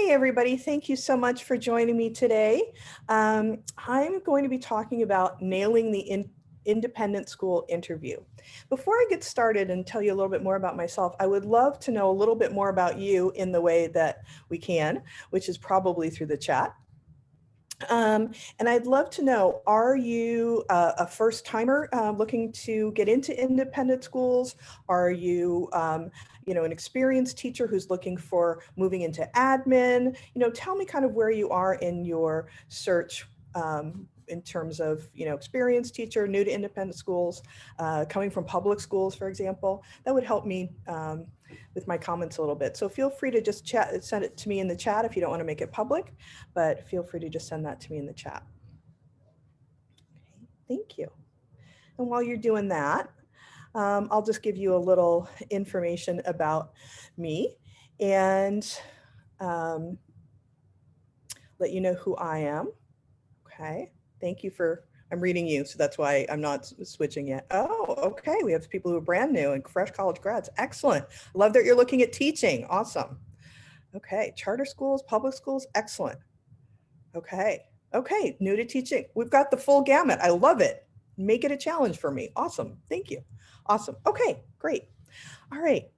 Hey, everybody. Thank you so much for joining me today. I'm going to be talking about nailing the independent school interview. Before I get started and tell you a little bit more about myself, I would love to know a little bit more about you in the way that we can, which is probably through the chat. And I'd love to know, are you a first timer looking to get into independent schools? Are you, an experienced teacher who's looking for moving into admin? Tell me kind of where you are in your search in terms of, experienced teacher, new to independent schools, coming from public schools, for example. That would help me with my comments a little bit. So feel free to just send it to me in the chat if you don't want to make it public, but feel free to just send that to me in the chat. Okay, thank you. And while you're doing that, I'll just give you a little information about me and let you know who I am. Okay, thank you for, I'm reading you, so that's why I'm not switching yet. Oh, okay, we have people who are brand new and fresh college grads. Excellent. Love that you're looking at teaching. Awesome. Okay, charter schools, public schools, excellent. Okay, new to teaching. We've got the full gamut. I love it. Make it a challenge for me. Awesome, thank you. Awesome, okay, great. All right.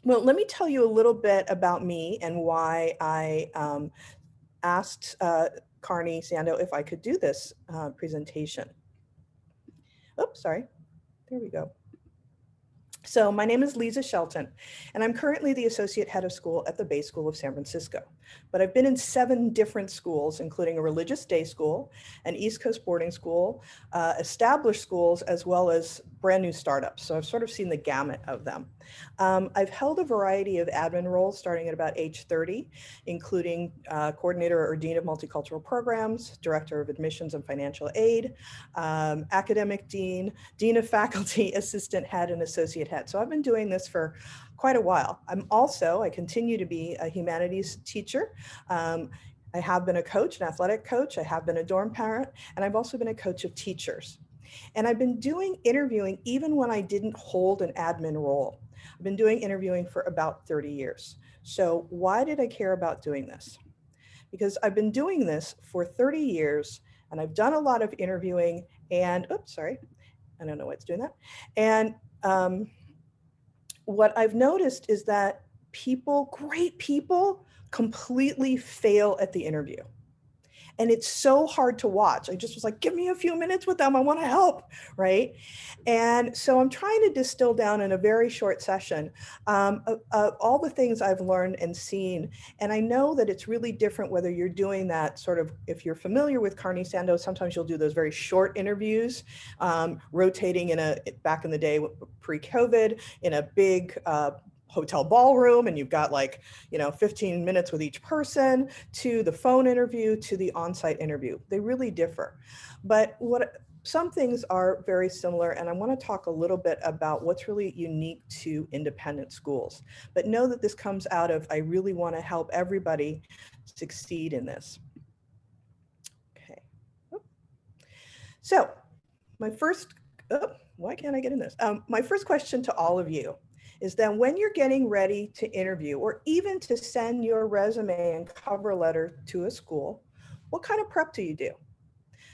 Well, let me tell you a little bit about me and why I asked Carney Sando if I could do this presentation. Oops, sorry. There we go. So my name is Lise Shelton, and I'm currently the Associate Head of School at the Bay School of San Francisco. But I've been in 7 different schools, including a religious day school, an East Coast boarding school, established schools, as well as brand new startups. So I've sort of seen the gamut of them. I've held a variety of admin roles starting at about age 30, including coordinator or dean of multicultural programs, director of admissions and financial aid, academic dean, dean of faculty, assistant head, and associate head. So I've been doing this for quite a while. I continue to be a humanities teacher. I have been a coach, an athletic coach. I have been a dorm parent, and I've also been a coach of teachers. And I've been doing interviewing even when I didn't hold an admin role. I've been doing interviewing for about 30 years. So why did I care about doing this? Because I've been doing this for 30 years and I've done a lot of interviewing and, oops, sorry, I don't know why it's doing that. And what I've noticed is that great people, completely fail at the interview. And it's so hard to watch. I just was like, give me a few minutes with them. I want to help, right? And so I'm trying to distill down in a very short session all the things I've learned and seen. And I know that it's really different whether you're doing that sort of, if you're familiar with Carney Sando, sometimes you'll do those very short interviews, rotating back in the day, pre-COVID, in a big hotel ballroom, and you've got 15 minutes with each person, to the phone interview, to the on-site interview. They really differ. But some things are very similar, and I want to talk a little bit about what's really unique to independent schools. But know that this comes out of, I really want to help everybody succeed in this. Okay. So my first, why can't I get in this? My first question to all of you is that when you're getting ready to interview or even to send your resume and cover letter to a school, what kind of prep do you do?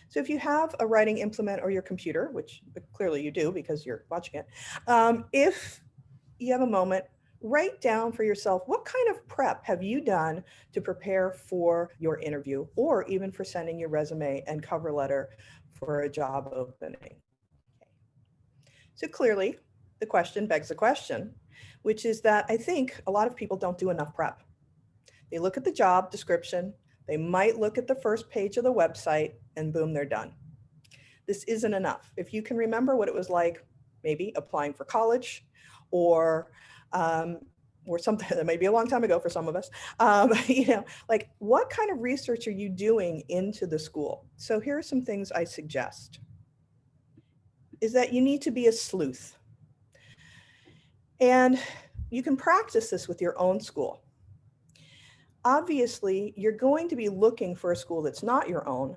So if you have a writing implement or your computer, which clearly you do because you're watching it, if you have a moment, write down for yourself, what kind of prep have you done to prepare for your interview or even for sending your resume and cover letter for a job opening? Okay. So clearly, the question begs the question, which is that I think a lot of people don't do enough prep. They look at the job description, they might look at the first page of the website, and boom, they're done. This isn't enough. If you can remember what it was like, maybe applying for college or something that may be a long time ago for some of us, what kind of research are you doing into the school? So here are some things I suggest. Is that you need to be a sleuth. And you can practice this with your own school. Obviously, you're going to be looking for a school that's not your own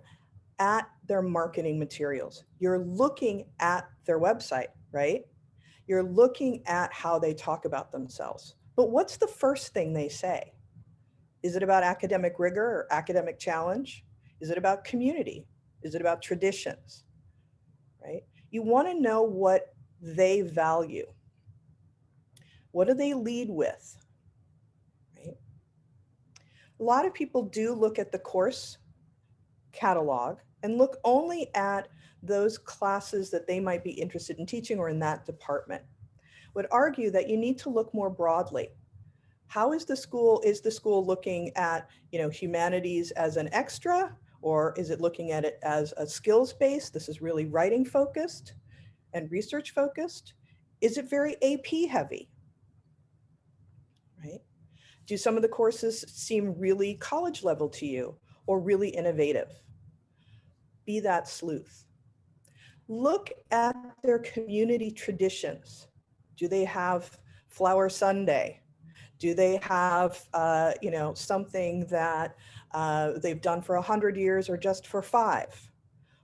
at their marketing materials. You're looking at their website, right? You're looking at how they talk about themselves. But what's the first thing they say? Is it about academic rigor or academic challenge? Is it about community? Is it about traditions, right? You want to know what they value. What do they lead with, right? A lot of people do look at the course catalog and look only at those classes that they might be interested in teaching or in that department. Would argue that you need to look more broadly. How is the school looking at, humanities as an extra, or is it looking at it as a skills based? This is really writing focused and research focused. Is it very AP heavy, right? Do some of the courses seem really college level to you or really innovative? Be that sleuth. Look at their community traditions. Do they have Flower Sunday? Do they have, something that they've done for 100 years or just for 5?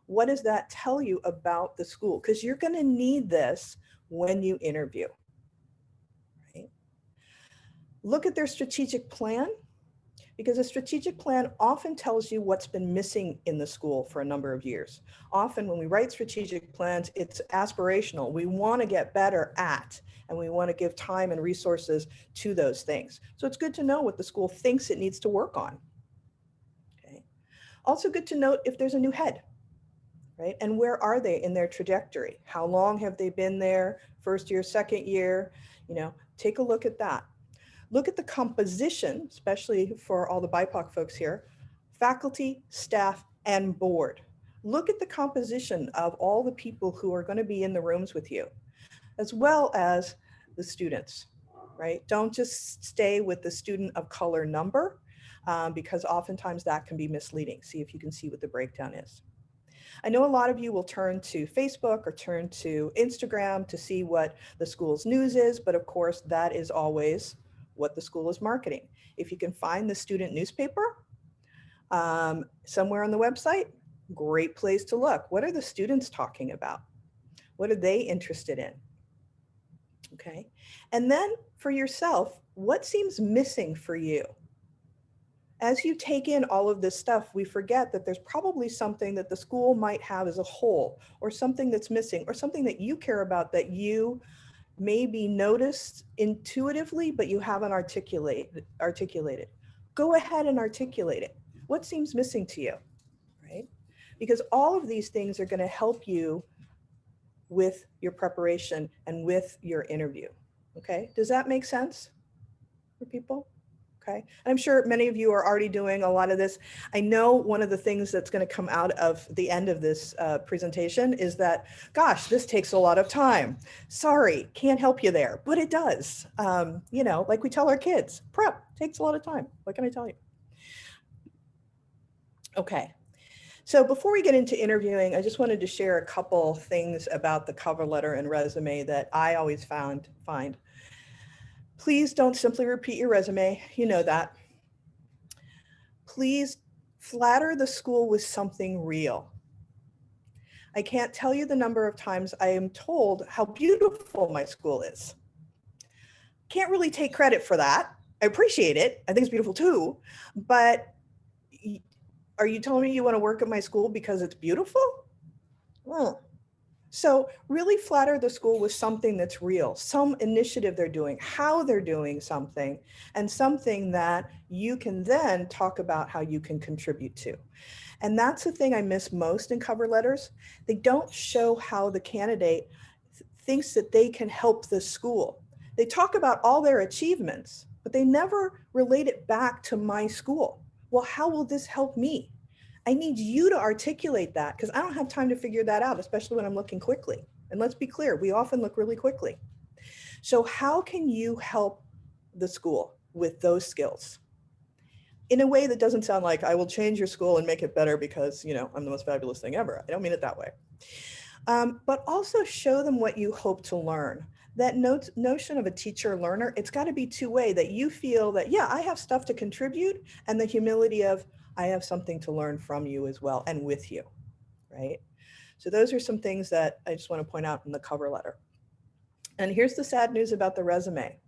What does that tell you about the school? Because you're going to need this when you interview. Right? Look at their strategic plan, because a strategic plan often tells you what's been missing in the school for a number of years. Often when we write strategic plans, it's aspirational. We want to get better at, and we want to give time and resources to those things. So it's good to know what the school thinks it needs to work on. Okay. Also good to note if there's a new head, right? And where are they in their trajectory? How long have they been there? First year, second year, take a look at that. Look at the composition, especially for all the BIPOC folks here, faculty, staff, and board. Look at the composition of all the people who are going to be in the rooms with you, as well as the students, right? Don't just stay with the student of color number, because oftentimes that can be misleading. See if you can see what the breakdown is. I know a lot of you will turn to Facebook or turn to Instagram to see what the school's news is, but of course that is always what the school is marketing. If you can find the student newspaper somewhere on the website, great place to look. What are the students talking about? What are they interested in? Okay. And then for yourself, what seems missing for you? As you take in all of this stuff, we forget that there's probably something that the school might have as a whole, or something that's missing, or something that you care about that you maybe noticed intuitively, but you haven't articulated. Go ahead and articulate it. What seems missing to you, right? Because all of these things are going to help you with your preparation and with your interview. Okay, does that make sense for people? Okay, I'm sure many of you are already doing a lot of this. I know one of the things that's going to come out of the end of this presentation is that, gosh, this takes a lot of time. Sorry, can't help you there, but it does. Like we tell our kids, prep takes a lot of time. What can I tell you? Okay, so before we get into interviewing, I just wanted to share a couple things about the cover letter and resume that I always find. Please don't simply repeat your resume. You know that. Please flatter the school with something real. I can't tell you the number of times I am told how beautiful my school is. Can't really take credit for that. I appreciate it. I think it's beautiful too. But are you telling me you want to work at my school because it's beautiful? Well, so really flatter the school with something that's real, some initiative they're doing, how they're doing something, and something that you can then talk about how you can contribute to. And that's the thing I miss most in cover letters. They don't show how the candidate thinks that they can help the school. They talk about all their achievements, but they never relate it back to my school. Well, how will this help me? I need you to articulate that, because I don't have time to figure that out, especially when I'm looking quickly. And let's be clear, we often look really quickly. So how can you help the school with those skills? In a way that doesn't sound like I will change your school and make it better because, I'm the most fabulous thing ever. I don't mean it that way. But also show them what you hope to learn. That notion of a teacher learner, it's got to be two-way, that you feel that, yeah, I have stuff to contribute, and the humility of, I have something to learn from you as well and with you, right? So those are some things that I just want to point out in the cover letter. And here's the sad news about the resume.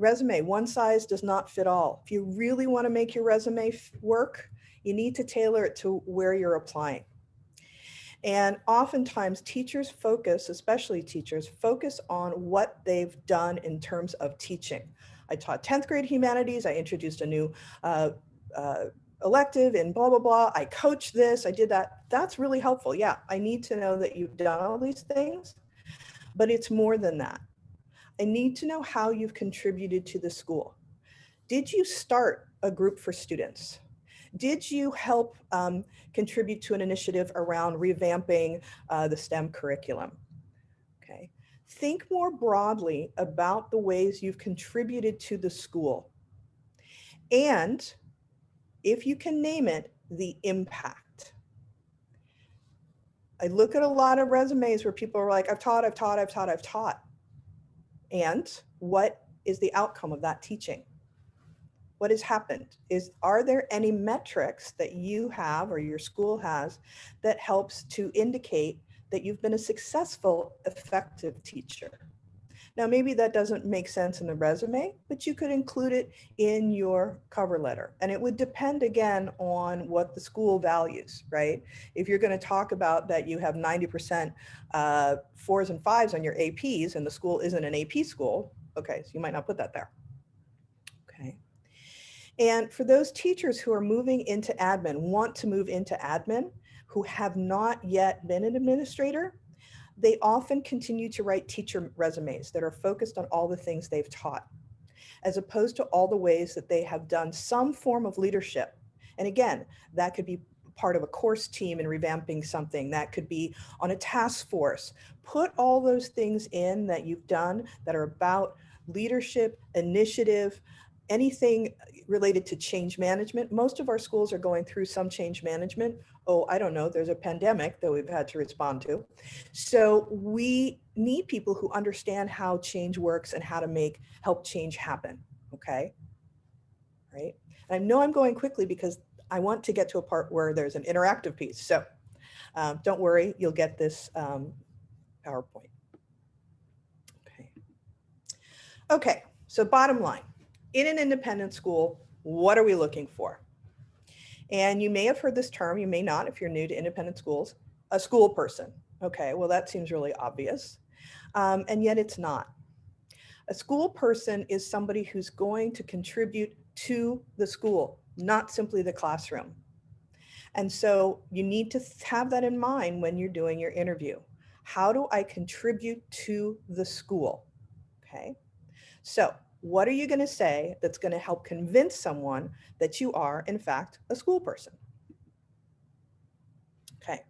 resume, one size does not fit all. If you really want to make your resume work, you need to tailor it to where you're applying. And oftentimes teachers focus, especially teachers, focus on what they've done in terms of teaching. I taught 10th grade humanities. I introduced a new elective in blah, blah, blah. I coached this, I did that. That's really helpful. Yeah, I need to know that you've done all these things, but it's more than that. I need to know how you've contributed to the school. Did you start a group for students? Did you help contribute to an initiative around revamping the STEM curriculum? Okay. Think more broadly about the ways you've contributed to the school. And if you can name it, the impact. I look at a lot of resumes where people are like, I've taught. And what is the outcome of that teaching? What has happened? Are there any metrics that you have or your school has that helps to indicate that you've been a successful, effective teacher? Now, maybe that doesn't make sense in the resume, but you could include it in your cover letter. And it would depend again on what the school values, right? If you're going to talk about that you have 90% 4s and 5s on your APs and the school isn't an AP school, okay, so you might not put that there. Okay. And for those teachers who are moving into admin, want to move into admin, who have not yet been an administrator, they often continue to write teacher resumes that are focused on all the things they've taught, as opposed to all the ways that they have done some form of leadership. And again, that could be part of a course team in revamping something, that could be on a task force. Put all those things in that you've done that are about leadership, initiative, anything related to change management. Most of our schools are going through some change management. Oh, I don't know, there's a pandemic that we've had to respond to. So we need people who understand how change works and how to help change happen, okay? Right? And I know I'm going quickly because I want to get to a part where there's an interactive piece. So don't worry, you'll get this PowerPoint. Okay. Okay, so bottom line, in an independent school, what are we looking for? And you may have heard this term, you may not if you're new to independent schools, a school person. Okay, well that seems really obvious, and yet it's not. A school person is somebody who's going to contribute to the school, not simply the classroom. And so you need to have that in mind when you're doing your interview. How do I contribute to the school? Okay, so what are you going to say that's going to help convince someone that you are, in fact, a school person? Okay.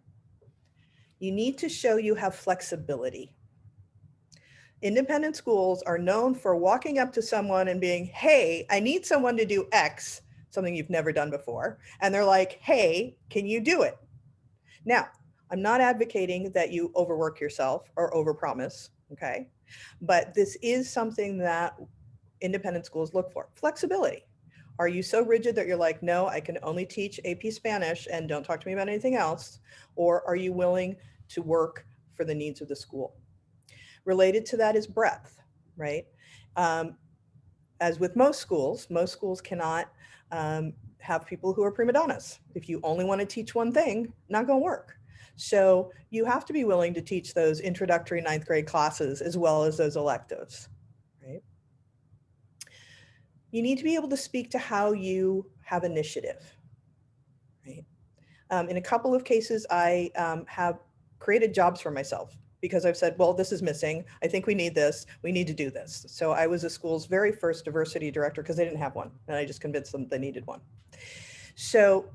You need to show you have flexibility. Independent schools are known for walking up to someone and being, hey, I need someone to do X, something you've never done before. And they're like, hey, can you do it? Now, I'm not advocating that you overwork yourself or overpromise, okay? But this is something that independent schools look for. Flexibility. Are you so rigid that you're like, no, I can only teach AP Spanish and don't talk to me about anything else? Or are you willing to work for the needs of the school? Related to that is breadth, right? As with most schools cannot have people who are prima donnas. If you only want to teach one thing, not going to work. So you have to be willing to teach those introductory 9th grade classes as well as those electives, right? You need to be able to speak to how you have initiative, right? In a couple of cases, I have created jobs for myself because I've said, well, this is missing. I think we need this. We need to do this. So I was the school's very first diversity director because they didn't have one. And I just convinced them they needed one. So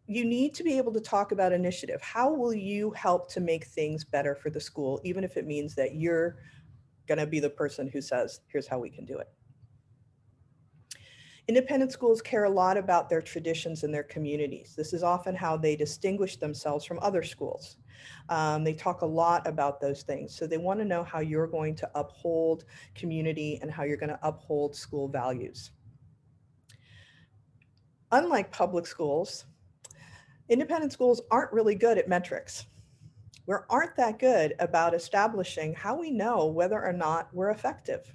you need to be able to talk about initiative. How will you help to make things better for the school, even if it means that you're going to be the person who says, here's how we can do it. Independent schools care a lot about their traditions and their communities. This is often how they distinguish themselves from other schools. They talk a lot about those things. So they want to know how you're going to uphold community and how you're going to uphold school values. Unlike public schools, independent schools aren't really good at metrics. We aren't that good about establishing how we know whether or not we're effective.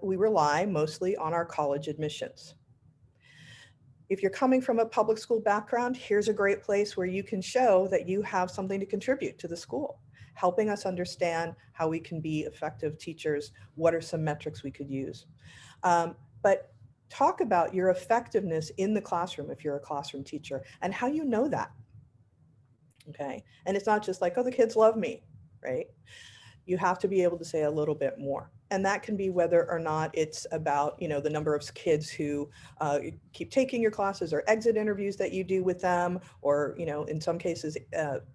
We rely mostly on our college admissions. If you're coming from a public school background, here's a great place where you can show that you have something to contribute to the school, helping us understand how we can be effective teachers. What are some metrics we could use? But talk about your effectiveness in the classroom if you're a classroom teacher and how you know that. Okay. And it's not just like, oh, the kids love me, right? You have to be able to say a little bit more. And that can be whether or not it's about, you know, the number of kids who keep taking your classes or exit interviews that you do with them, or, you know, in some cases,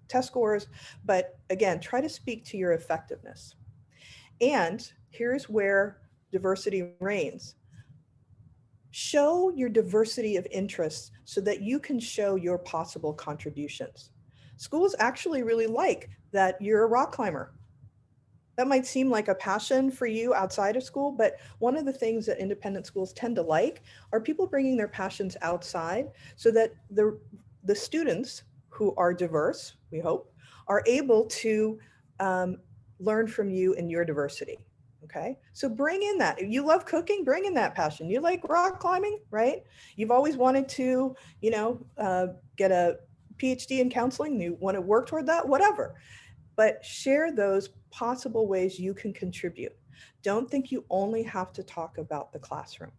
test scores. But again, try to speak to your effectiveness. And here's where diversity reigns. Show your diversity of interests so that you can show your possible contributions. Schools actually really like that you're a rock climber. That might seem like a passion for you outside of school, but one of the things that independent schools tend to like are people bringing their passions outside so that the students who are diverse, we hope, are able to learn from you and your diversity. Okay, so bring in that. If you love cooking, bring in that passion. You like rock climbing, right? You've always wanted to, you know, get a PhD in counseling. You want to work toward that, whatever. But share those possible ways you can contribute. Don't think you only have to talk about the classroom.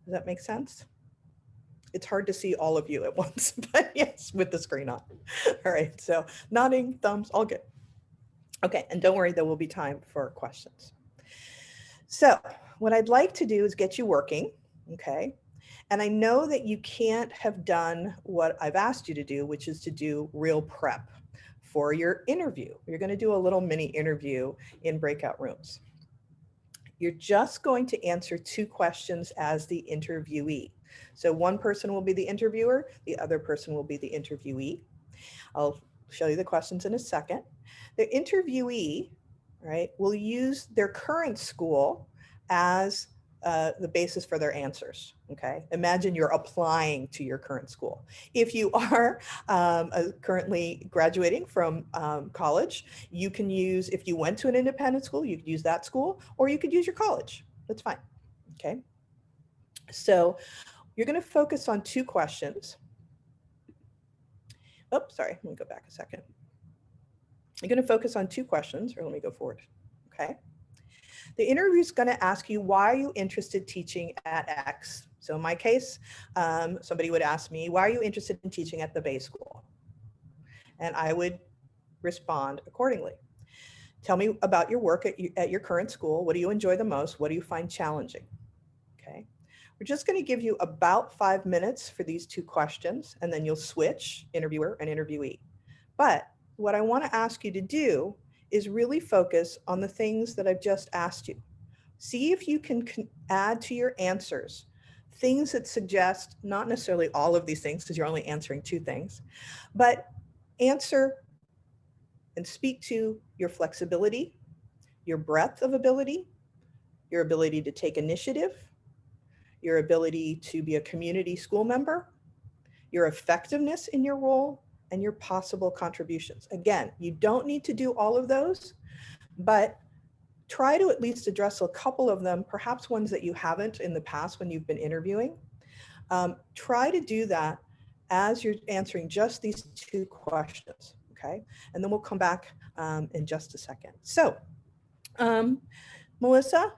Does that make sense? It's hard to see all of you at once, but yes, with the screen on. All right, so nodding, thumbs, all good. Okay, and don't worry, there will be time for questions. So what I'd like to do is get you working, okay? And I know that you can't have done what I've asked you to do, which is to do real prep for your interview. You're going to do a little mini interview in breakout rooms. You're just going to answer 2 questions as the interviewee. So one person will be the interviewer, the other person will be the interviewee. I'll show you the questions in a second. The interviewee, right, will use their current school as the basis for their answers. Okay, imagine you're applying to your current school. If you are currently graduating from college, you can use, if you went to an independent school, you could use that school, or you could use your college. That's fine. Okay, so you're going to focus on 2 questions. Oh, sorry, let me go back a second. You're going to focus on 2 questions, or let me go forward. Okay. The interview is going to ask you, why are you interested teaching at X? So in my case, somebody would ask me, why are you interested in teaching at the Bay School? And I would respond accordingly. Tell me about your work at your current school. What do you enjoy the most? What do you find challenging? Okay. We're just going to give you about 5 minutes for these 2 questions, and then you'll switch interviewer and interviewee. But what I want to ask you to do is really focus on the things that I've just asked you. See if you can add to your answers things that suggest, not necessarily all of these things because you're only answering 2 things, but answer and speak to your flexibility, your breadth of ability, your ability to take initiative, your ability to be a community school member, your effectiveness in your role, and your possible contributions. Again, you don't need to do all of those, but try to at least address a couple of them, perhaps ones that you haven't in the past when you've been interviewing. Try to do that as you're answering just these 2 questions, okay? And then we'll come back in just a second. So, Melissa?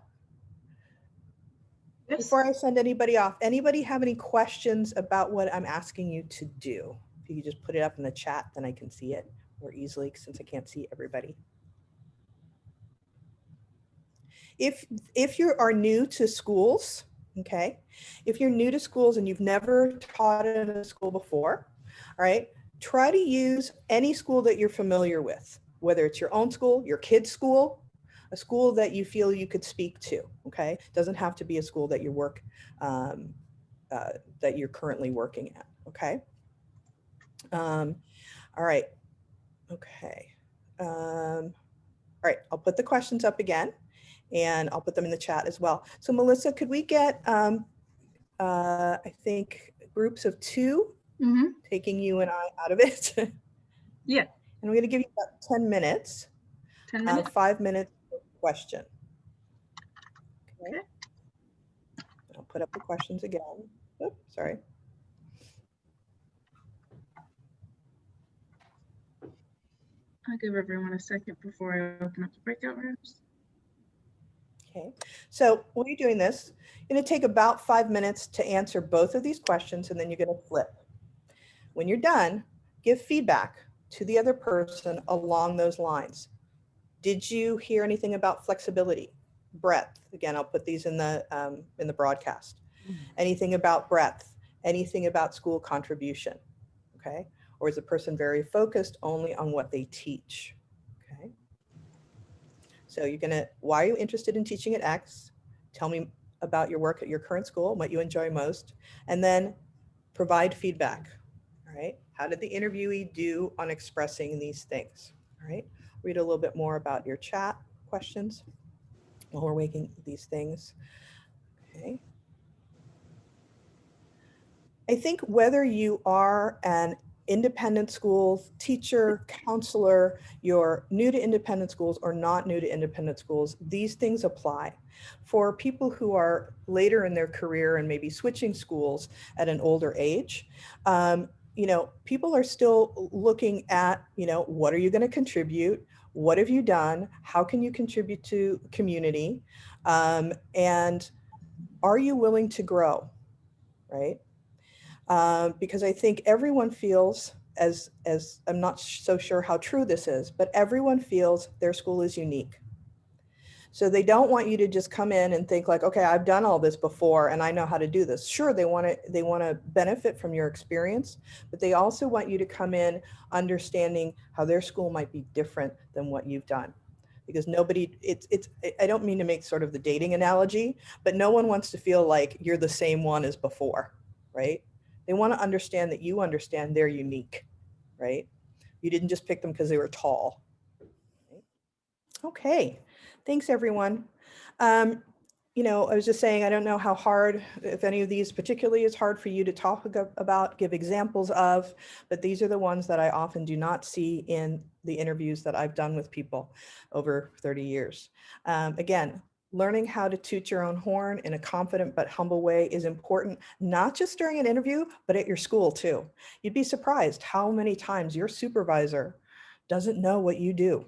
Yes. Before I send anybody off, anybody have any questions about what I'm asking you to do? If you could just put it up in the chat, then I can see it more easily since I can't see everybody. If you are new to schools, okay, if you're new to schools and you've never taught in a school before, all right, try to use any school that you're familiar with, whether it's your own school, your kid's school, a school that you feel you could speak to, okay? Doesn't have to be a school that you work, that you're currently working at, okay? All right, okay. All right, I'll put the questions up again and I'll put them in the chat as well. So Melissa, could we get, I think, groups of 2, taking you and I out of it? Yeah. And we're gonna give you about 10 minutes. 10 minutes? 5 minutes per question. put up the questions again. Oops, sorry. I'll give everyone a second before I open up the breakout rooms. Okay, so when you're doing this, you're going to take about 5 minutes to answer both of these questions, and then you're going to flip. When you're done, give feedback to the other person along those lines. Did you hear anything about flexibility, breadth? Again, I'll put these in the broadcast. Anything about breadth? Anything about school contribution? Okay, or is the person very focused only on what they teach? Okay. So you're gonna, why are you interested in teaching at X? Tell me about your work at your current school, what you enjoy most, and then provide feedback. All right. How did the interviewee do on expressing these things? All right. Read a little bit more about your chat questions while we're making these things. Okay. I think whether you are an independent school teacher, counselor, you're new to independent schools or not new to independent schools, these things apply. For people who are later in their career and maybe switching schools at an older age, you know, people are still looking at, you know, what are you going to contribute? What have you done? How can you contribute to community? And are you willing to grow, right? Because I think everyone feels, as I'm not so sure how true this is, but everyone feels their school is unique. So they don't want you to just come in and think like, okay, I've done all this before and I know how to do this. Sure, they want to benefit from your experience, but they also want you to come in understanding how their school might be different than what you've done. Because nobody, I don't mean to make sort of the dating analogy, but no one wants to feel like you're the same one as before, right? They want to understand that you understand they're unique, right? You didn't just pick them because they were tall. Okay, thanks everyone. You know, I was just saying, I don't know how hard, if any of these particularly is hard for you to talk about, give examples of, but these are the ones that I often do not see in the interviews that I've done with people over 30 years. Again, learning how to toot your own horn in a confident but humble way is important, not just during an interview, but at your school too. You'd be surprised how many times your supervisor doesn't know what you do.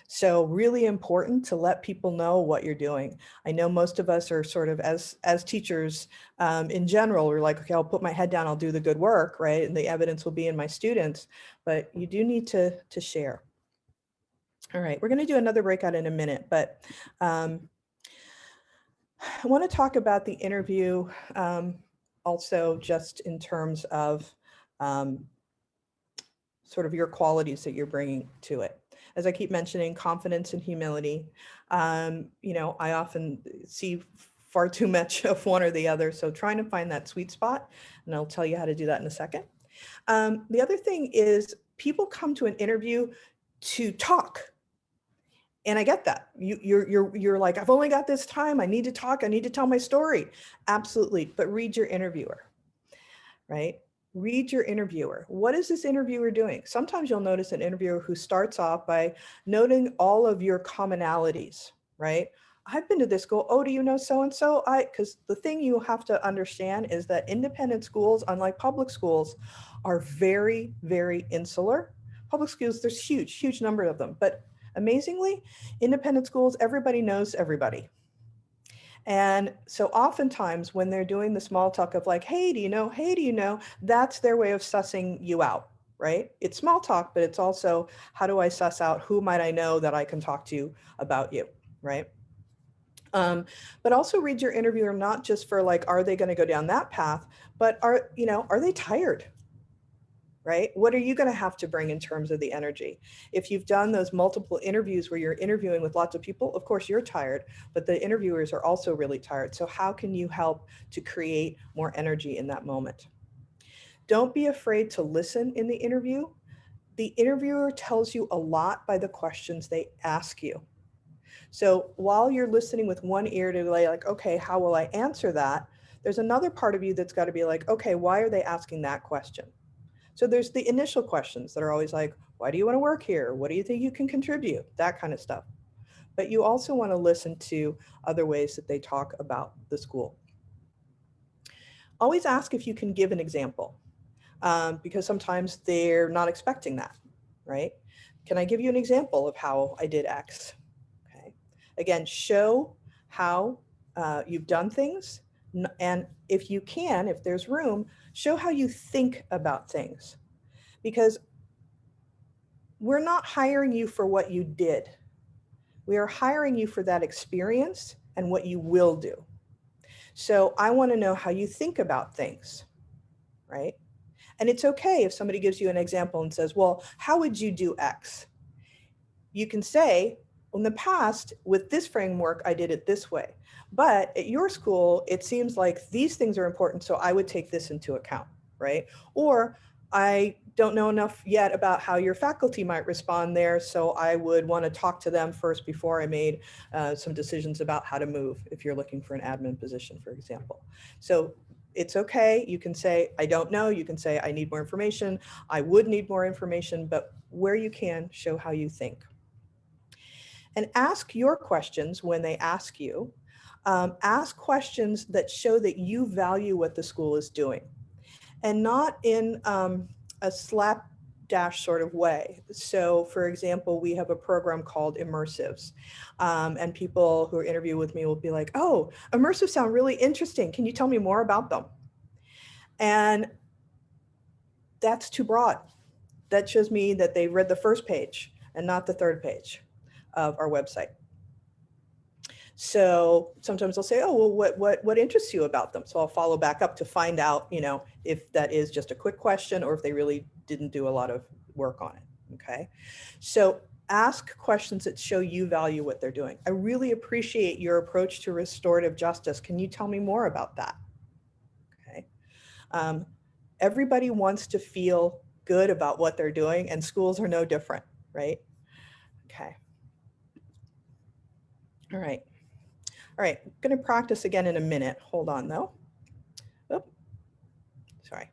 So really important to let people know what you're doing. I know most of us are sort of, as teachers in general, we're like, okay, I'll put my head down, I'll do the good work, right? And the evidence will be in my students, but you do need to share. All right, we're gonna do another breakout in a minute, but I wanna talk about the interview also just in terms of sort of your qualities that you're bringing to it. As I keep mentioning, confidence and humility. You know, I often see far too much of one or the other. So trying to find that sweet spot, and I'll tell you how to do that in a second. The other thing is people come to an interview to talk. And I get that. You're like, I've only got this time. I need to talk. I need to tell my story. Absolutely. But read your interviewer, right? Read your interviewer. What is this interviewer doing? Sometimes you'll notice an interviewer who starts off by noting all of your commonalities, right? I've been to this school. Oh, do you know so-and-so? Because the thing you have to understand is that independent schools, unlike public schools, are very, very insular. Public schools, there's huge number of them. But amazingly, independent schools, everybody knows everybody. And so oftentimes when they're doing the small talk of like, hey, do you know? Hey, do you know? That's their way of sussing you out, right? It's small talk, but it's also, how do I suss out who might I know that I can talk to about you, right? But also read your interviewer, not just for like, are they going to go down that path, but are they tired? Right? What are you going to have to bring in terms of the energy? If you've done those multiple interviews where you're interviewing with lots of people, of course you're tired, but the interviewers are also really tired. So how can you help to create more energy in that moment? Don't be afraid to listen in the interview. The interviewer tells you a lot by the questions they ask you. So while you're listening with one ear to like, okay, how will I answer that? There's another part of you that's got to be like, okay, why are they asking that question? So there's the initial questions that are always like, why do you want to work here? What do you think you can contribute? That kind of stuff. But you also want to listen to other ways that they talk about the school. always ask if you can give an example, because sometimes they're not expecting that, right? Can I give you an example of how I did X? Okay. Again, show how you've done things. And if you can, if there's room, show how you think about things. Because we're not hiring you for what you did. We are hiring you for that experience and what you will do. So I want to know how you think about things, right? And it's okay if somebody gives you an example and says, well, how would you do X? You can say, in the past, with this framework, I did it this way. But at your school, it seems like these things are important, so I would take this into account, right? Or I don't know enough yet about how your faculty might respond there, so I would want to talk to them first before I made some decisions about how to move, if you're looking for an admin position, for example. So it's okay. You can say, I don't know. You can say, I need more information. I would need more information, but where you can, show how you think. And ask your questions when they ask you. Ask questions that show that you value what the school is doing, and not in a slapdash sort of way. So for example, we have a program called Immersives, and people who are interviewing with me will be like, oh, immersives sound really interesting. Can you tell me more about them? And that's too broad. That shows me that they read the first page and not the third page of our website. So sometimes they'll say, oh, well, what interests you about them? So I'll follow back up to find out, if that is just a quick question or if they really didn't do a lot of work on it. Okay. So ask questions that show you value what they're doing. I really appreciate your approach to restorative justice. Can you tell me more about that? Okay. Everybody wants to feel good about what they're doing, and schools are no different, right? Okay. All right. All right, I'm going to practice again in a minute. Hold on though. Oop, sorry.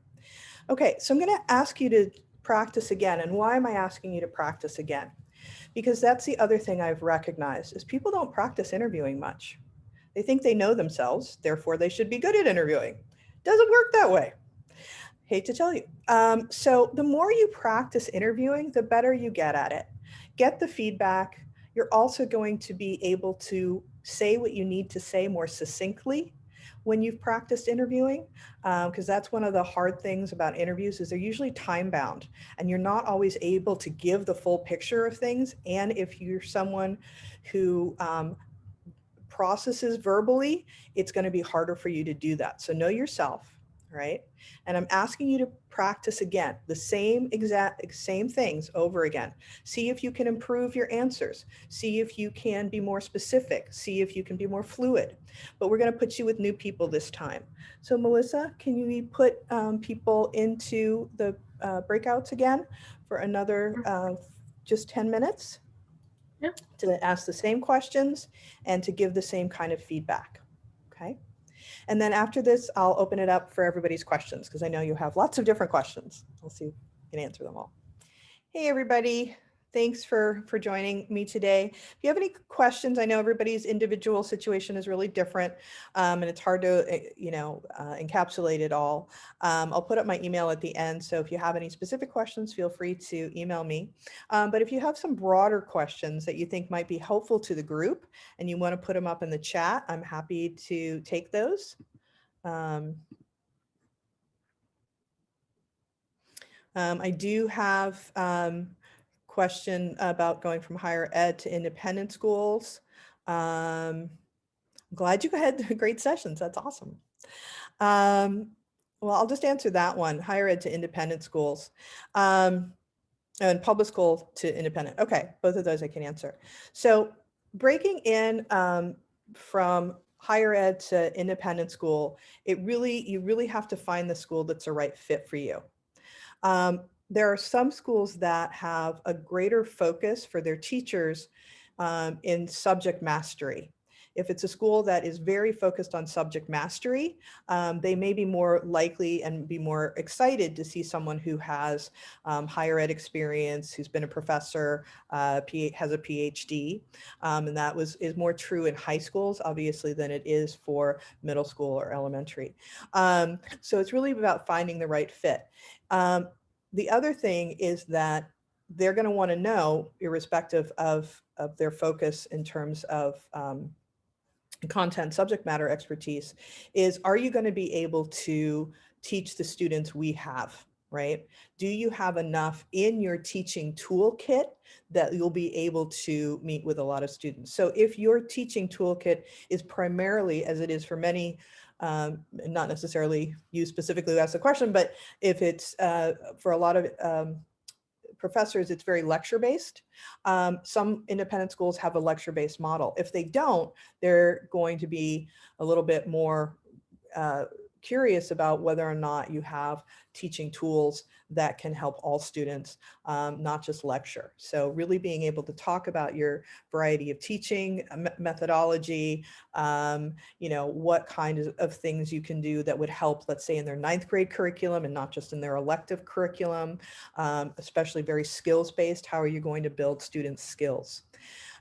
Okay, so I'm going to ask you to practice again. And why am I asking you to practice again? Because that's the other thing I've recognized is people don't practice interviewing much. They think they know themselves, therefore they should be good at interviewing. Doesn't work that way. Hate to tell you. So the more you practice interviewing, the better you get at it. Get the feedback. You're also going to be able to say what you need to say more succinctly when you've practiced interviewing, because that's one of the hard things about interviews is they're usually time bound and you're not always able to give the full picture of things. And if you're someone who processes verbally, it's going to be harder for you to do that. So know yourself, right? And I'm asking you to practice again, the same things over again. See if you can improve your answers. See if you can be more specific. See if you can be more fluid. But we're going to put you with new people this time. So Melissa, can you put people into the breakouts again for another just 10 minutes? Yeah. To ask the same questions and to give the same kind of feedback. Okay. And then after this, I'll open it up for everybody's questions because I know you have lots of different questions. I'll see if we can answer them all. Hey, everybody. Thanks for joining me today. If you have any questions, I know everybody's individual situation is really different and it's hard to, encapsulate it all. I'll put up my email at the end. So if you have any specific questions, feel free to email me. But if you have some broader questions that you think might be helpful to the group and you want to put them up in the chat, I'm happy to take those. I do have question about going from higher ed to independent schools. I'm glad you had great sessions. That's awesome. Well, I'll just answer that one, higher ed to independent schools. And public school to independent. Okay, both of those I can answer. So breaking in from higher ed to independent school, you really have to find the school that's the right fit for you. There are some schools that have a greater focus for their teachers in subject mastery. If it's a school that is very focused on subject mastery, they may be more likely and be more excited to see someone who has higher ed experience, who's been a professor, has a PhD. And that is more true in high schools, obviously, than it is for middle school or elementary. So it's really about finding the right fit. The other thing is that they're going to want to know, irrespective of their focus in terms of content subject matter expertise, is, are you going to be able to teach the students we have, right? Do you have enough in your teaching toolkit that you'll be able to meet with a lot of students? So if your teaching toolkit is primarily, as it is for many, not necessarily you specifically who asked the question, but if it's for a lot of professors, it's very lecture-based. Some independent schools have a lecture-based model. If they don't, they're going to be a little bit more curious about whether or not you have teaching tools that can help all students, not just lecture. So really being able to talk about your variety of teaching methodology, what kind of things you can do that would help, let's say, in their 9th grade curriculum and not just in their elective curriculum, especially very skills-based. How are you going to build students' skills?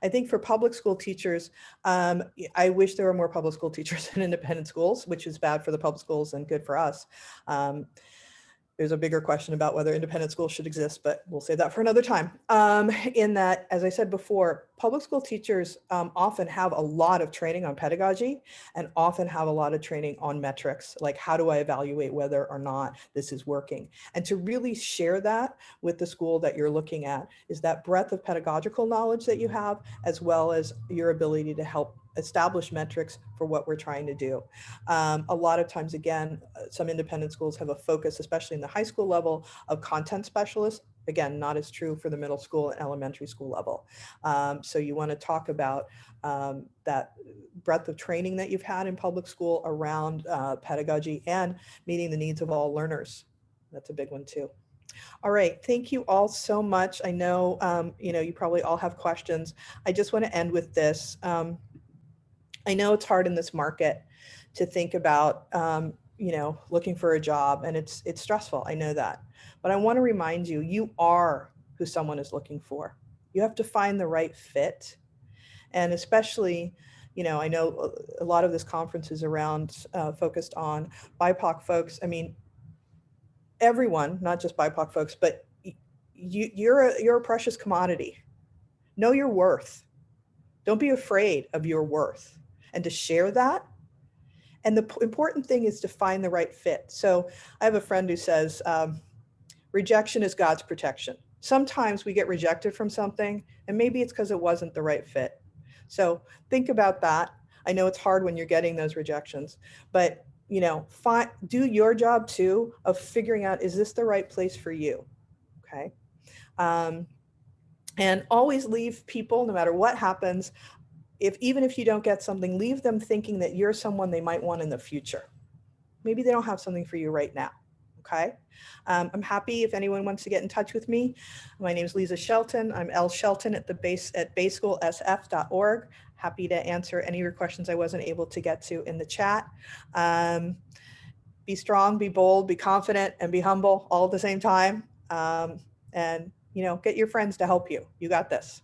I think for public school teachers, I wish there were more public school teachers in independent schools, which is bad for the public schools and good for us. There's a bigger question about whether independent schools should exist, but we'll save that for another time. In that, as I said before, public school teachers often have a lot of training on pedagogy and often have a lot of training on metrics, like how do I evaluate whether or not this is working? And to really share that with the school that you're looking at is that breadth of pedagogical knowledge that you have, as well as your ability to help establish metrics for what we're trying to do. A lot of times, again, some independent schools have a focus, especially in the high school level, of content specialists. Again, not as true for the middle school and elementary school level. So you want to talk about that breadth of training that you've had in public school around pedagogy and meeting the needs of all learners. That's a big one too. All right, thank you all so much. I know, you probably all have questions. I just want to end with this. I know it's hard in this market to think about, looking for a job, and it's stressful. I know that, but I want to remind you, you are who someone is looking for. You have to find the right fit. And especially, I know a lot of this conference is around focused on BIPOC folks. I mean, everyone, not just BIPOC folks, but you're a precious commodity. Know your worth. Don't be afraid of your worth, and to share that. And the important thing is to find the right fit. So I have a friend who says, rejection is God's protection. Sometimes we get rejected from something, and maybe it's because it wasn't the right fit. So think about that. I know it's hard when you're getting those rejections, but do your job too of figuring out, is this the right place for you? Okay. And always leave people, no matter what happens, even if you don't get something, leave them thinking that you're someone they might want in the future. Maybe they don't have something for you right now. Okay. I'm happy if anyone wants to get in touch with me. My name is Lise Shelton. I'm L Shelton at bayschoolsf.org. Happy to answer any of your questions I wasn't able to get to in the chat. Be strong, be bold, be confident, and be humble all at the same time. And get your friends to help you. You got this.